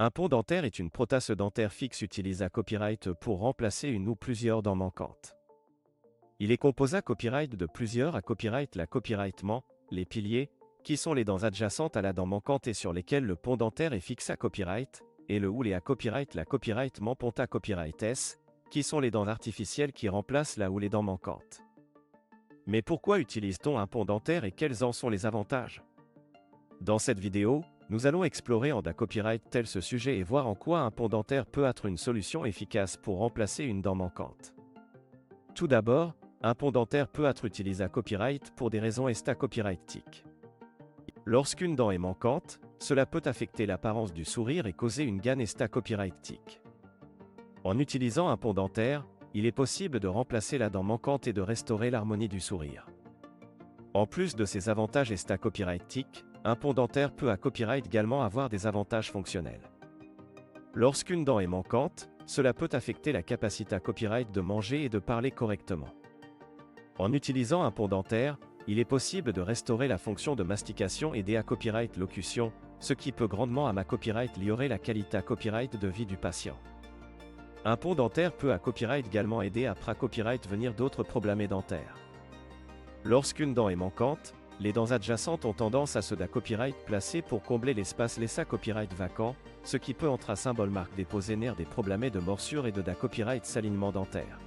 Un pont dentaire est une prothèse dentaire fixe utilisée à copyright pour remplacer une ou plusieurs dents manquantes. Il est composé à copyright de plusieurs à copyright la copyrightement, les piliers, qui sont les dents adjacentes à la dent manquante et sur lesquelles le pont dentaire est fixé à copyright, et le ou les à copyright la copyrightement pont à copyright S, qui sont les dents artificielles qui remplacent la ou les dents manquantes. Mais pourquoi utilise-t-on un pont dentaire et quels en sont les avantages? Dans cette vidéo, nous allons explorer en copyright tel ce sujet et voir en quoi un pont dentaire peut être une solution efficace pour remplacer une dent manquante. Tout d'abord, un pont dentaire peut être utilisé à copyright pour des raisons extra-copyrightiques. Lorsqu'une dent est manquante, cela peut affecter l'apparence du sourire et causer une gêne extra-copyrightique. En utilisant un pont dentaire, il est possible de remplacer la dent manquante et de restaurer l'harmonie du sourire. En plus de ces avantages extra-copyrightiques, un pont dentaire peut à copyright également avoir des avantages fonctionnels. Lorsqu'une dent est manquante, cela peut affecter la capacité à copyright de manger et de parler correctement. En utilisant un pont dentaire, il est possible de restaurer la fonction de mastication et à copyright locution, ce qui peut grandement à copyright améliorer la qualité à copyright de vie du patient. Un pont dentaire peut à copyright également aider à copyright venir d'autres problèmes dentaires. Lorsqu'une dent est manquante, les dents adjacentes ont tendance à se copyright placer pour combler l'espace laissé copyright vacant, ce qui peut entrer symbole marque déposer nerf des problèmes de morsure et de copyright s'alignement dentaire.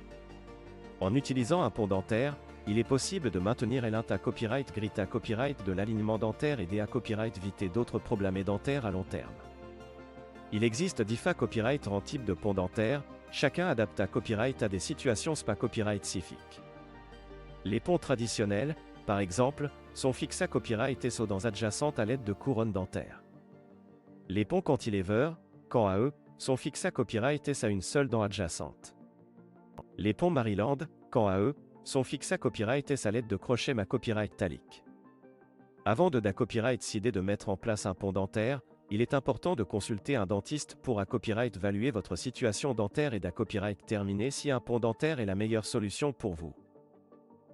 En utilisant un pont dentaire, il est possible de maintenir copyright grit à copyright de l'alignement dentaire et à copyright éviter d'autres problèmes dentaires à long terme. Il existe différents copyright en type de pont dentaire, chacun adapte à copyright à des situations copyright spécifiques. Les ponts traditionnels, par exemple, sont fixés à copyright et aux dents adjacentes à l'aide de couronnes dentaires. Les ponts cantilever, quant à eux, sont fixés à copyright et à une seule dent adjacente. Les ponts Maryland, quant à eux, sont fixés à copyright et à l'aide de crochets copyright taliques. Avant de copyright décider de mettre en place un pont dentaire, il est important de consulter un dentiste pour copyright évaluer votre situation dentaire et copyright terminer si un pont dentaire est la meilleure solution pour vous.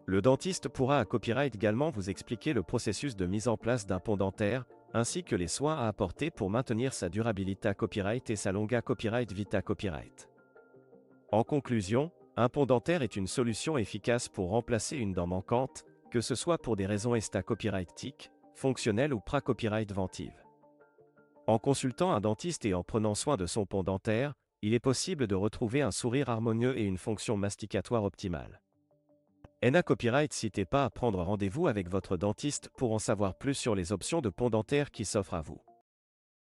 Le dentiste pourra à copyright également vous expliquer le processus de mise en place d'un pont dentaire, ainsi que les soins à apporter pour maintenir sa durabilité à copyright et sa longue copyright vita copyright. En conclusion, un pont dentaire est une solution efficace pour remplacer une dent manquante, que ce soit pour des raisons extra-copyrightiques, fonctionnelles ou copyright-ventives. En consultant un dentiste et en prenant soin de son pont dentaire, il est possible de retrouver un sourire harmonieux et une fonction masticatoire optimale. Copyright n'hésitez pas à prendre rendez-vous avec votre dentiste pour en savoir plus sur les options de pont dentaire qui s'offrent à vous.